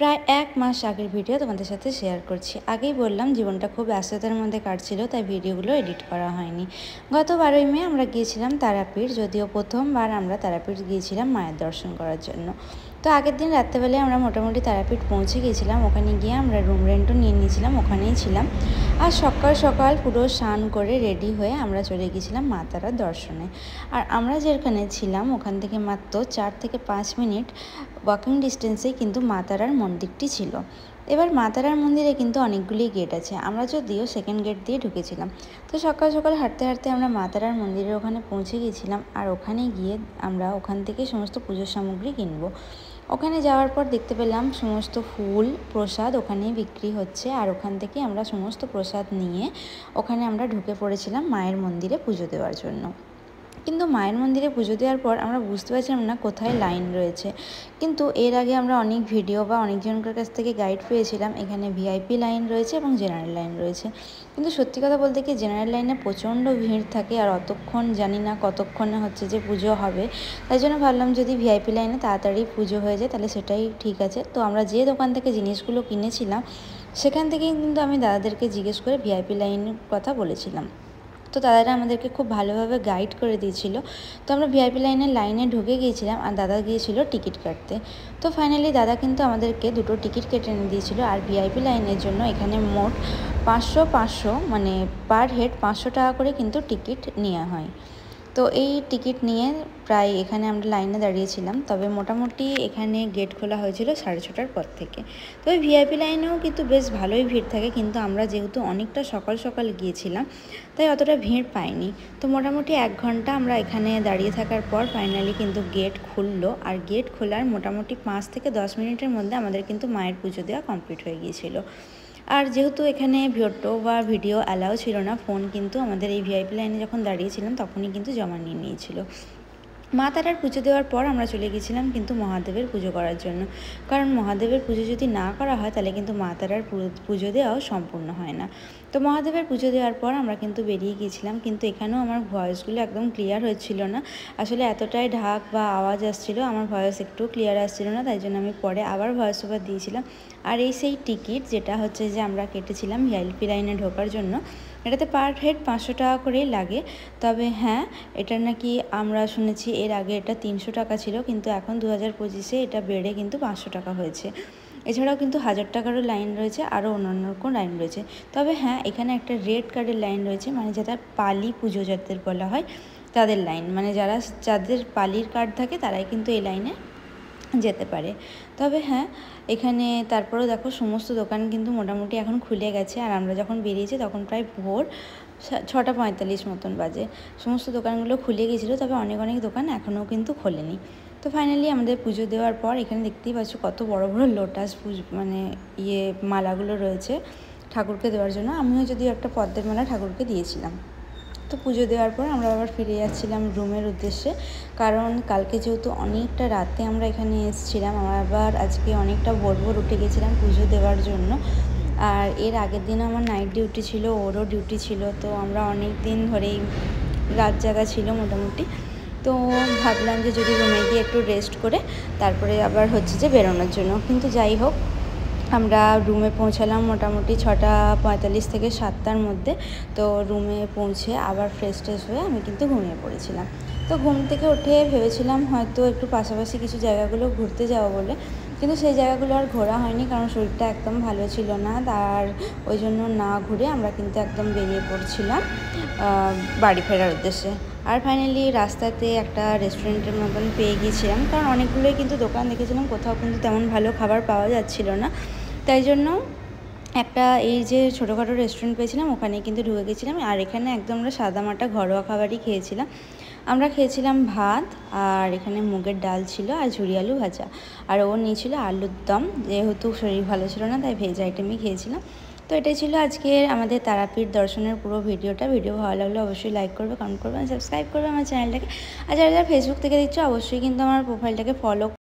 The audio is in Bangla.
প্রায় ১ মাস আগের ভিডিও তোমাদের সাথে শেয়ার করছি। আগেই বললাম জীবনটা খুব ব্যস্ততার মধ্যে কাটছিল, তাই ভিডিওগুলো এডিট করা হয়নি। গত ১২ই মে আমরা গিয়েছিলাম তারাপীঠ, যদিও প্রথমবার আমরা তারাপীঠ গিয়েছিলাম মায়ের দর্শন করার জন্য। তো আগের দিন রাত্রেবেলায় আমরা মোটামুটি তারাপীঠ পৌঁছে গিয়েছিলাম। ওখানে গিয়ে আমরা রুম রেন্টও নিয়ে নিয়েছিলাম, ওখানেই ছিলাম। আর সকাল সকাল পুরো স্নান করে রেডি হয়ে আমরা চলে গিয়েছিলাম মা তারার দর্শনে। আর আমরা যেখানে ছিলাম ওখান থেকে মাত্র ৪ থেকে ৫ মিনিট ওয়াকিং ডিস্টেন্সেই কিন্তু মা তারার মন্দিরটি ছিল। এবার মা তারার মন্দিরে কিন্তু অনেকগুলি গেট আছে, আমরা যদিও সেকেন্ড গেট দিয়ে ঢুকেছিলাম। তো সকাল সকাল হাঁটতে হাঁটতে আমরা মা তারার মন্দিরের ওখানে পৌঁছে গিয়েছিলাম। আর ওখানে গিয়ে আমরা ওখান থেকে সমস্ত পুজোর সামগ্রী কিনবো। ওখানে যাওয়ার পর দেখতে পেলাম সমস্ত ফুল প্রসাদ ওখানেই বিক্রি হচ্ছে, আর ওখান থেকে আমরা সমস্ত প্রসাদ নিয়ে ওখানে আমরা ঢুকে পড়েছিলাম মায়ের মন্দিরে পুজো দেওয়ার জন্য। কিন্তু মায়ের মন্দিরে পুজো দেওয়ার পর আমরা বুঝতে পারছিলাম না কোথায় লাইন রয়েছে। কিন্তু এর আগে আমরা অনেক ভিডিও বা অনেকজনকার কাছ থেকে গাইড পেয়েছিলাম এখানে ভিআইপি লাইন রয়েছে এবং জেনারেল লাইন রয়েছে। কিন্তু সত্যি কথা বলতে কি, জেনারেল লাইনে প্রচণ্ড ভিড় থাকে, আর অতক্ষণ জানি না কতক্ষণে হচ্ছে যে পুজো হবে। তাই জন্য ভাবলাম যদি ভিআইপি লাইনে তাড়াতাড়ি পুজো হয়ে যায় তাহলে সেটাই ঠিক আছে। তো আমরা যে দোকান থেকে জিনিসগুলো কিনেছিলাম সেখান থেকেই কিন্তু আমি দাদাদেরকে জিজ্ঞেস করে ভিআইপি লাইনের কথা বলেছিলাম। তো দাদারা আমাদেরকে খুব ভালোভাবে গাইড করে দিয়েছিল। তো আমরা ভিআইপি লাইনে ঢুকে গিয়েছিলাম, আর দাদা গিয়েছিল টিকিট কাটতে। তো ফাইনালি দাদা কিন্তু আমাদেরকে দুটো টিকিট কেটে এনে দিয়েছিল। আর ভিআইপি লাইনের জন্য এখানে মোট ৫০০ মানে পার হেড ৫০০ টাকা করে কিন্তু টিকিট নেওয়া হয়। তো এই টিকিট নিয়ে প্রায় এখানে আমরা লাইনে দাঁড়িয়েছিলাম। তবে মোটামুটি এখানে গেট খোলা হয়েছিল ৬:৩০টার পর থেকে। তবে ভিআইপি লাইনেও কিন্তু বেশ ভালোই ভিড় থাকে, কিন্তু আমরা যেহেতু অনেকটা সকাল সকাল গিয়েছিলাম তাই অতটা ভিড় পাইনি। তো মোটামুটি ১ ঘন্টা আমরা এখানে দাঁড়িয়ে থাকার পর ফাইনালি কিন্তু গেট খুললো। আর গেট খোলার মোটামুটি ৫ থেকে ১০ মিনিটের মধ্যে আমাদের কিন্তু মায়ের পুজো দেওয়া কমপ্লিট হয়ে গিয়েছিল। আর যেহেতু এখানে ফটো বা ভিডিও অ্যালাউ ছিল না, ফোন কিন্তু আমাদের এই ভিআইপি লাইনে যখন দাঁড়িয়েছিলাম তখনই কিন্তু জমা নিয়ে নিয়েছিল। মা তারার পুজো দেওয়ার পর আমরা চলে গেছিলাম কিন্তু মহাদেবের পুজো করার জন্য। কারণ মহাদেবের পুজো যদি না করা হয় তাহলে কিন্তু মা তারার পুজো দেওয়াও সম্পূর্ণ হয় না। তো মহাদেবের পুজো দেওয়ার পর আমরা কিন্তু বেরিয়ে গিয়েছিলাম, কিন্তু এখানেও আমার ভয়েসগুলো একদম ক্লিয়ার হচ্ছিল না। আসলে এতটাই ঢাক বা আওয়াজ আসছিল, আমার ভয়েস একটু ক্লিয়ার আসছিল না, তাই জন্য আমি পরে আবার ভয়েস ওভার দিয়েছিলাম। আর এই সেই টিকিট যেটা হচ্ছে যে আমরা কেটেছিলাম ভিআইপি লাইনে ঢোকার জন্য, এটাতে পার হেড ৫০০ টাকা করেই লাগে। তবে হ্যাঁ, এটা নাকি আমরা শুনেছি এর আগে এটা ৩০০ টাকা ছিল, কিন্তু এখন ২০২৫-এ এটা বেড়ে কিন্তু ৫০০ টাকা হয়েছে। এছাড়াও কিন্তু ১০০০ টাকারও লাইন রয়েছে, আরও অন্যান্য রকম লাইন রয়েছে। তবে হ্যাঁ, এখানে একটা রেড কার্ডের লাইন রয়েছে, মানে যেটা পালি পুজো যাদের বলা হয় তাদের লাইন, মানে যাদের পালির কার্ড থাকে তারাই কিন্তু এই লাইনে যেতে পারে। তবে হ্যাঁ, এখানে তারপরেও দেখো সমস্ত দোকান কিন্তু মোটামুটি এখন খুলে গেছে। আর আমরা যখন বেরিয়েছি তখন প্রায় ভোর ৬:৪৫ মতন বাজে। সমস্ত দোকানগুলো খুলে গিয়েছিলো, তবে অনেক অনেক দোকান এখনও কিন্তু খোলেনি। তো ফাইনালি আমাদের পুজো দেওয়ার পর এখানে দেখতেই পাচ্ছ কত বড় বড় লোটাস মানে মালাগুলো রয়েছে ঠাকুরকে দেওয়ার জন্য। আমিও যদিও একটা পদ্মের মালা ঠাকুরকে দিয়েছিলাম। তো পুজো দেওয়ার পর আমরা আবার ফিরে যাচ্ছিলাম রুমের উদ্দেশ্যে, কারণ কালকে যেহেতু অনেকটা রাতে আমরা এখানে এসেছিলাম, আমরা আবার আজকে অনেকটা ভোর ভোর উঠে গেছিলাম পুজো দেওয়ার জন্য। আর এর আগের দিন আমার নাইট ডিউটি ছিল, ওরও ডিউটি ছিল, তো আমরা অনেক দিন ধরেই রাত জাগা ছিল মোটামুটি। তো ভাবলাম যে যদি রুমে গিয়ে একটু রেস্ট করে তারপরে আবার হচ্ছে যে বেরোনোর জন্য। কিন্তু যাই হোক, আমরা রুমে পৌঁছালাম মোটামুটি ৬:৪৫ থেকে ৭টার মধ্যে। তো রুমে পৌঁছে আবার ফ্রেশ হয়ে আমি কিন্তু ঘুমিয়ে পড়েছিলাম। তো ঘুম থেকে উঠে ভেবেছিলাম হয়তো একটু পাশাপাশি কিছু জায়গাগুলো ঘুরতে যাবো বলে, কিন্তু সেই জায়গাগুলো আর ঘোরা হয়নি, কারণ শরীরটা একদম ভালো ছিল না। আর ওই জন্য না ঘুরে আমরা কিন্তু একদম বেরিয়ে পড়ছিলাম বাড়ি ফেরার উদ্দেশ্যে। আর ফাইনালি রাস্তাতে একটা রেস্টুরেন্টের মতন পেয়ে গিয়েছিলাম, কারণ অনেকগুলোই কিন্তু দোকান দেখেছিলাম, কোথাও কিন্তু তেমন ভালো খাবার পাওয়া যাচ্ছিল না। তাই জন্য একটা এই যে ছোটোখাটো রেস্টুরেন্ট পেয়েছিলাম ওখানে কিন্তু ঢুকে গেছিলাম। আর এখানে একদম আমরা সাদামাটা ঘরোয়া খাবারই খেয়েছিলাম। আমরা খেয়েছিলাম ভাত, আর এখানে মুগের ডাল ছিল, আর ঝুরি আলু ভাজা, আর ও নিয়েছিল আলুর দম। যেহেতু শরীর ভালো ছিল না তাই ভেজ আইটেমই খেয়েছিলাম। তো এটাই ছিল আজকের আমাদের তারাপীঠ দর্শনের পুরো ভিডিওটা। ভিডিও ভালো লাগলে অবশ্যই লাইক করবে, কমেন্ট করবে, সাবস্ক্রাইব করবে আমার চ্যানেলটাকে। আর যারা যারা ফেসবুক থেকে দেখছো অবশ্যই কিন্তু আমার প্রোফাইলটাকে ফলো